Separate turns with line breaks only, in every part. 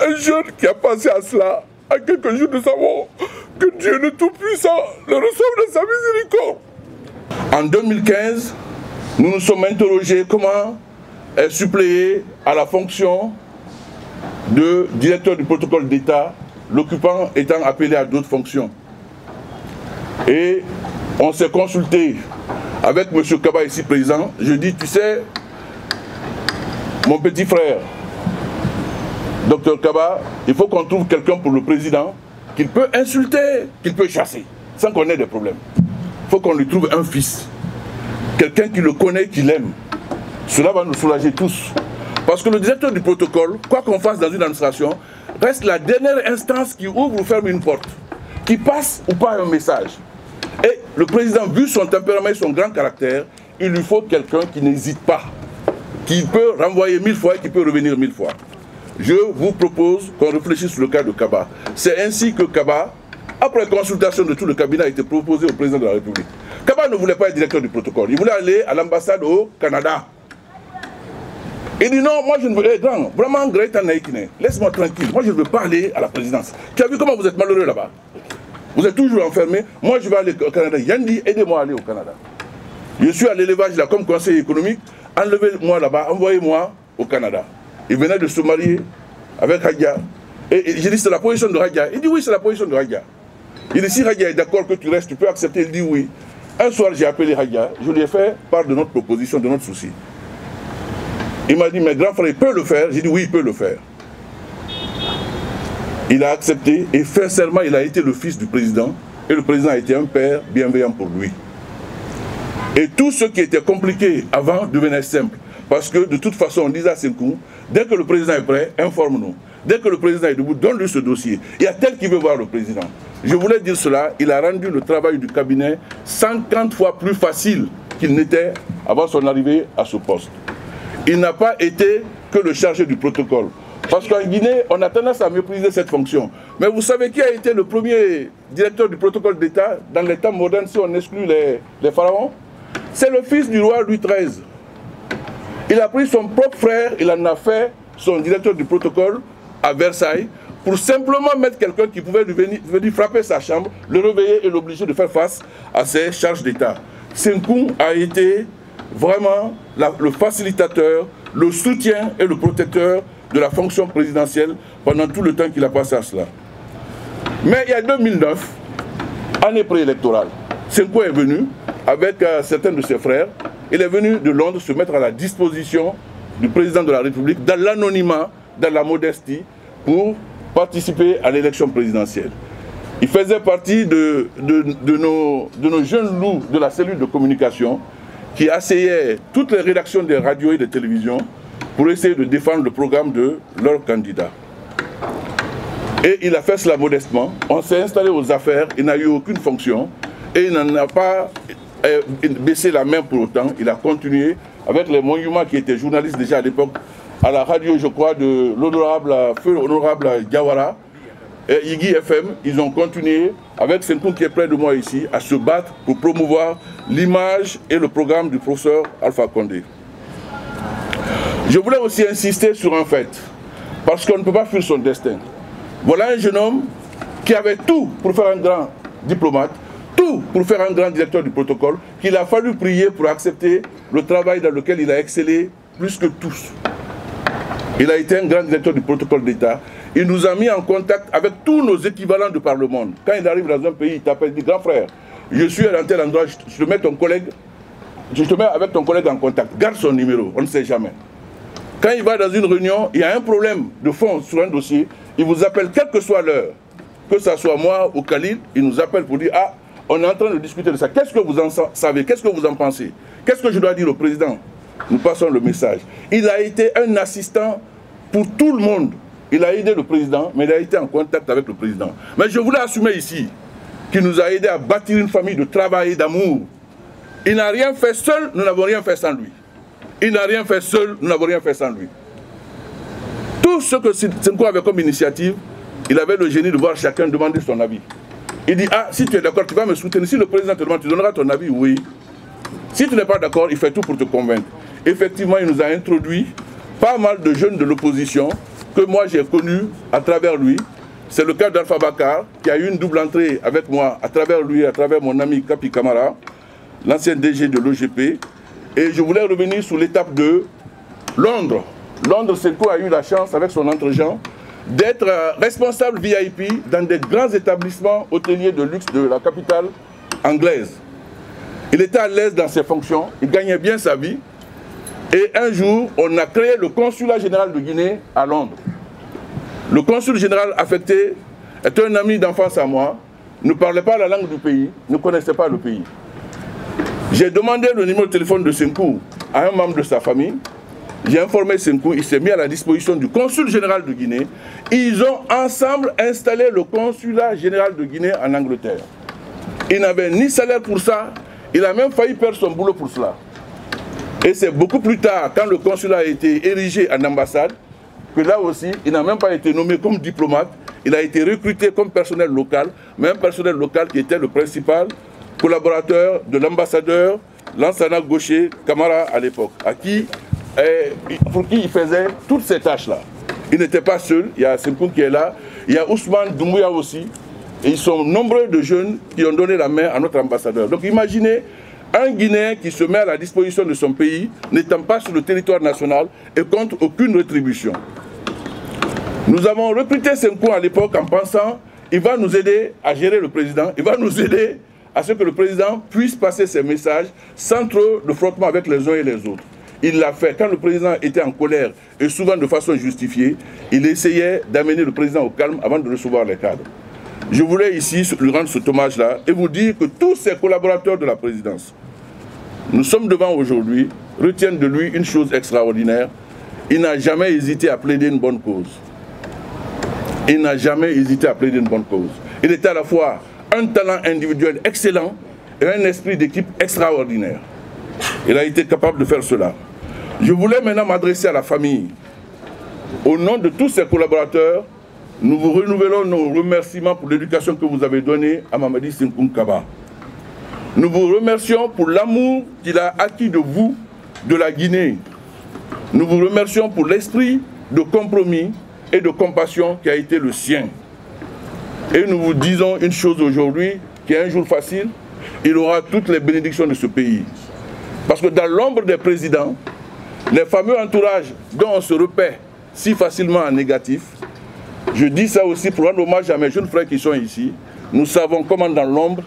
un jeune qui a passé à cela, à quelques jours, nous savons que Dieu le Tout-Puissant le reçoive de sa miséricorde. En 2015, nous nous sommes interrogés comment suppléer à la fonction de directeur du protocole d'État, l'occupant étant appelé à d'autres fonctions. Et on s'est consulté avec M. Kaba ici présent. Je dis, tu sais, mon petit frère, Dr Kaba, il faut qu'on trouve quelqu'un pour le président qu'il peut insulter, qu'il peut chasser, sans qu'on ait des problèmes. Il faut qu'on lui trouve un fils, quelqu'un qui le connaît, qui l'aime. Cela va nous soulager tous. Parce que le directeur du protocole, quoi qu'on fasse dans une administration, reste la dernière instance qui ouvre ou ferme une porte, qui passe ou pas un message. Et le président, vu son tempérament et son grand caractère, il lui faut quelqu'un qui n'hésite pas, qui peut renvoyer 1000 fois et qui peut revenir 1000 fois. Je vous propose qu'on réfléchisse sur le cas de Kaba. C'est ainsi que Kaba, après consultation de tout le cabinet, a été proposé au président de la République. Kaba ne voulait pas être directeur du protocole, il voulait aller à l'ambassade au Canada. Il dit non, moi je ne veux pas, grand, vraiment Greta Naïkine, laisse-moi tranquille, moi je ne veux pas aller à la présidence. Tu as vu comment vous êtes malheureux là-bas? Vous êtes toujours enfermé, moi je vais aller au Canada. Yandi, aidez-moi à aller au Canada. Je suis à l'élevage là comme conseiller économique, enlevez-moi là-bas, envoyez-moi au Canada. Il venait de se marier avec Hadja. Et j'ai dit c'est la position de Hadja. Il dit oui, c'est la position de Hadja. Il dit si Hadja est d'accord que tu restes, tu peux accepter. Il dit oui. Un soir j'ai appelé Hadja, je lui ai fait part de notre proposition, de notre souci. Il m'a dit, mais grand frère, il peut le faire. J'ai dit, oui, il peut le faire. Il a accepté et sincèrement, il a été le fils du président. Et le président a été un père bienveillant pour lui. Et tout ce qui était compliqué avant devenait simple. Parce que de toute façon, on disait à Senkou, dès que le président est prêt, informe-nous. Dès que le président est debout, donne-lui ce dossier. Il y a tel qui veut voir le président. Je voulais dire cela, il a rendu le travail du cabinet 50 fois plus facile qu'il n'était avant son arrivée à ce poste. Il n'a pas été que le chargé du protocole. Parce qu'en Guinée, on a tendance à mépriser cette fonction. Mais vous savez qui a été le premier directeur du protocole d'État dans les temps modernes, si on exclut les pharaons? C'est le fils du roi Louis XIII. Il a pris son propre frère, il en a fait son directeur du protocole à Versailles pour simplement mettre quelqu'un qui pouvait venir frapper sa chambre, le réveiller et l'obliger de faire face à ses charges d'État. Senkou a été vraiment le facilitateur, le soutien et le protecteur de la fonction présidentielle pendant tout le temps qu'il a passé à cela. Mais il y a 2009, année préélectorale, Senkou est venu avec certains de ses frères. Il est venu de Londres se mettre à la disposition du président de la République dans l'anonymat, dans la modestie, pour participer à l'élection présidentielle. Il faisait partie de nos jeunes loups de la cellule de communication qui asseyaient toutes les rédactions des radios et des télévisions pour essayer de défendre le programme de leur candidat. Et il a fait cela modestement. On s'est installé aux affaires, il n'a eu aucune fonction et il n'en a pas baissé la main pour autant. Il a continué avec les monuments qui étaient journalistes déjà à l'époque, à la radio, je crois, de l'honorable, feu honorable Diawara, et Igui FM, ils ont continué, avec Senkou qui est près de moi ici, à se battre pour promouvoir l'image et le programme du professeur Alpha Condé. Je voulais aussi insister sur un fait, parce qu'on ne peut pas fuir son destin. Voilà un jeune homme qui avait tout pour faire un grand diplomate, tout pour faire un grand directeur du protocole, qu'il a fallu prier pour accepter le travail dans lequel il a excellé plus que tous. Il a été un grand directeur du protocole d'État. Il nous a mis en contact avec tous nos équivalents de par le monde. Quand il arrive dans un pays, il t'appelle, il dit, grand frère, je suis à tel endroit, je te mets ton collègue, je te mets avec ton collègue en contact. Garde son numéro, on ne sait jamais. Quand il va dans une réunion, il y a un problème de fond sur un dossier, il vous appelle quelle que soit l'heure. Que ce soit moi ou Khalil, il nous appelle pour dire, ah, on est en train de discuter de ça. Qu'est-ce que vous en savez? Qu'est-ce que vous en pensez? Qu'est-ce que je dois dire au président? Nous passons le message. Il a été un assistant pour tout le monde. Il a aidé le président, mais il a été en contact avec le président. Mais je voulais assumer ici qu'il nous a aidé à bâtir une famille de travail et d'amour. Il n'a rien fait seul, nous n'avons rien fait sans lui. Il n'a rien fait seul, nous n'avons rien fait sans lui. Tout ce que Senkou avait comme initiative, il avait le génie de voir chacun demander son avis. Il dit, ah, si tu es d'accord, tu vas me soutenir. Si le président te demande, tu donneras ton avis, oui. Si tu n'es pas d'accord, il fait tout pour te convaincre. Effectivement, il nous a introduit pas mal de jeunes de l'opposition que moi j'ai connu à travers lui. C'est le cas d'Alpha Bakar, qui a eu une double entrée avec moi, à travers lui, à travers mon ami Kapi Kamara, l'ancien DG de l'OGP. Et je voulais revenir sur l'étape de Londres. Londres, Senko a eu la chance, avec son entre-gens, d'être responsable VIP dans des grands établissements hôteliers de luxe de la capitale anglaise. Il était à l'aise dans ses fonctions, il gagnait bien sa vie. Et un jour, on a créé le consulat général de Guinée à Londres. Le consul général affecté est un ami d'enfance à moi, ne parlait pas la langue du pays, ne connaissait pas le pays. J'ai demandé le numéro de téléphone de Senkou à un membre de sa famille. J'ai informé Senkou, il s'est mis à la disposition du consul général de Guinée. Ils ont ensemble installé le consulat général de Guinée en Angleterre. Il n'avait ni salaire pour ça, il a même failli perdre son boulot pour cela. Et c'est beaucoup plus tard, quand le consulat a été érigé en ambassade, que là aussi, il n'a même pas été nommé comme diplomate, il a été recruté comme personnel local, mais un personnel local qui était le principal collaborateur de l'ambassadeur Lansana Gaucher Camara à l'époque, pour qui il faisait toutes ces tâches-là. Il n'était pas seul, il y a Senkou qui est là, il y a Ousmane Doumbouya aussi, et ils sont nombreux de jeunes qui ont donné la main à notre ambassadeur. Donc imaginez un Guinéen qui se met à la disposition de son pays, n'étant pas sur le territoire national et contre aucune rétribution. Nous avons recruté Senkou à l'époque en pensant qu'il va nous aider à gérer le président, il va nous aider à ce que le président puisse passer ses messages sans trop de frottement avec les uns et les autres. Il l'a fait. Quand le président était en colère et souvent de façon justifiée, il essayait d'amener le président au calme avant de recevoir les cadres. Je voulais ici lui rendre cet hommage-là et vous dire que tous ces collaborateurs de la présidence, nous sommes devant aujourd'hui, retiennent de lui une chose extraordinaire. Il n'a jamais hésité à plaider une bonne cause. Il n'a jamais hésité à plaider une bonne cause. Il était à la fois un talent individuel excellent et un esprit d'équipe extraordinaire. Il a été capable de faire cela. Je voulais maintenant m'adresser à la famille. Au nom de tous ses collaborateurs, nous vous renouvelons nos remerciements pour l'éducation que vous avez donnée à Mamadi Senkou Kaba. Nous vous remercions pour l'amour qu'il a acquis de vous, de la Guinée. Nous vous remercions pour l'esprit de compromis et de compassion qui a été le sien. Et nous vous disons une chose aujourd'hui, qui est un jour facile, il aura toutes les bénédictions de ce pays. Parce que dans l'ombre des présidents, les fameux entourages dont on se repère si facilement en négatif, je dis ça aussi pour rendre hommage à mes jeunes frères qui sont ici, nous savons comment dans l'ombre,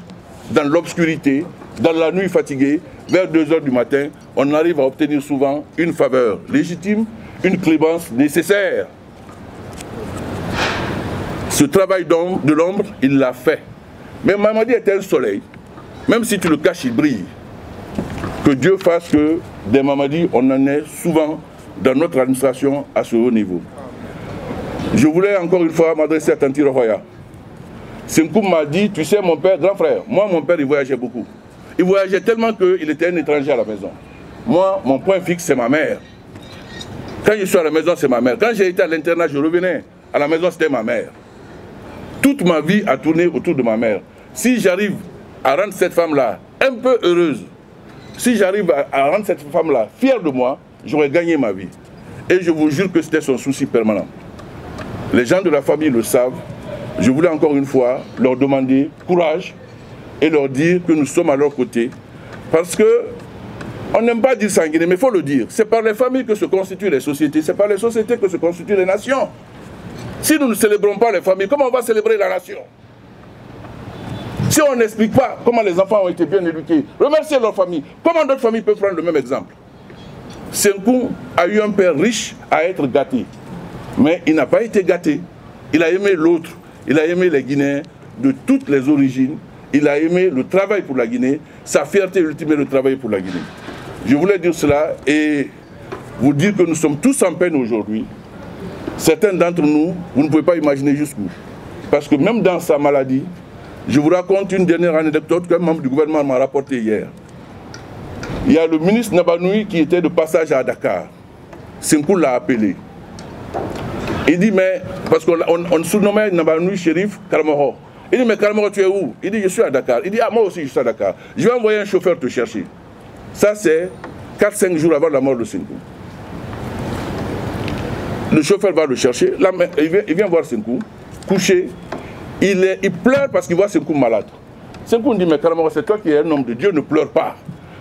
dans l'obscurité, dans la nuit fatiguée, vers 2 h du matin, on arrive à obtenir souvent une faveur légitime, une clémence nécessaire. Ce travail de l'ombre, il l'a fait. Mais Mamadi était un soleil. Même si tu le caches, il brille. Que Dieu fasse que des Mamadi, on en ait souvent dans notre administration à ce haut niveau. Je voulais encore une fois m'adresser à Tanti Rohoya. Senkou m'a dit, tu sais mon père, grand frère, moi mon père il voyageait beaucoup. Il voyageait tellement qu'il était un étranger à la maison. Moi, mon point fixe c'est ma mère. Quand je suis à la maison c'est ma mère. Quand j'ai été à l'internat, je revenais à la maison, c'était ma mère. Toute ma vie a tourné autour de ma mère. Si j'arrive à rendre cette femme-là un peu heureuse, si j'arrive à rendre cette femme-là fière de moi, j'aurais gagné ma vie. Et je vous jure que c'était son souci permanent. Les gens de la famille le savent. Je voulais encore une fois leur demander courage et leur dire que nous sommes à leur côté. Parce que on n'aime pas dire sanguiner, mais il faut le dire. C'est par les familles que se constituent les sociétés, c'est par les sociétés que se constituent les nations. Si nous ne célébrons pas les familles, comment on va célébrer la nation? Si on n'explique pas comment les enfants ont été bien éduqués, remercier leur famille, comment d'autres familles peuvent prendre le même exemple? Senkou a eu un père riche à être gâté, mais il n'a pas été gâté. Il a aimé l'autre, il a aimé les Guinéens de toutes les origines, il a aimé le travail pour la Guinée, sa fierté ultime est de travailler pour la Guinée. Je voulais dire cela et vous dire que nous sommes tous en peine aujourd'hui. Certains d'entre nous, vous ne pouvez pas imaginer jusqu'où. Parce que même dans sa maladie, je vous raconte une dernière anecdote qu'un membre du gouvernement m'a rapporté hier. Il y a le ministre Nabanoui qui était de passage à Dakar. Senkou l'a appelé. Il dit, mais, parce qu'on surnommait Nabanoui Shérif Karamoro. Il dit, mais Karamoro, tu es où? Il dit, je suis à Dakar. Il dit, ah, moi aussi, je suis à Dakar. Je vais envoyer un chauffeur te chercher. Ça, c'est 4-5 jours avant la mort de Senkou. Le chauffeur va le chercher, là, il vient voir Senkou, couché. Il pleure parce qu'il voit Senkou malade. Senkou dit, mais carrément, c'est toi qui es un homme de Dieu, ne pleure pas.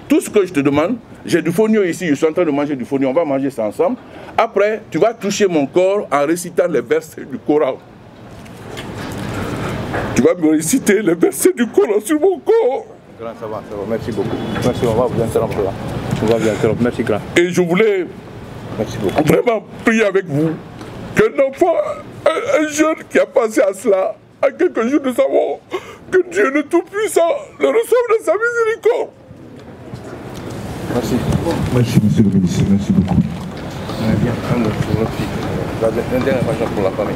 Tout ce que je te demande, j'ai du fonio ici, je suis en train de manger du fonio, on va manger ça ensemble. Après, tu vas toucher mon corps en récitant les versets du Coran. Tu vas me réciter les versets du Coran sur mon corps.
Grand, ça va, merci beaucoup. Merci, on va vous interrompre là. On va vous interrompre, merci grand.
Et je voulais vraiment prier avec vous qu'un enfant, un jeune qui a pensé à cela, à quelques jours de sa mort, que Dieu le Tout-Puissant le reçoive de sa miséricorde.
Merci.
Merci, monsieur le ministre, merci beaucoup.
La dernière question pour la famille.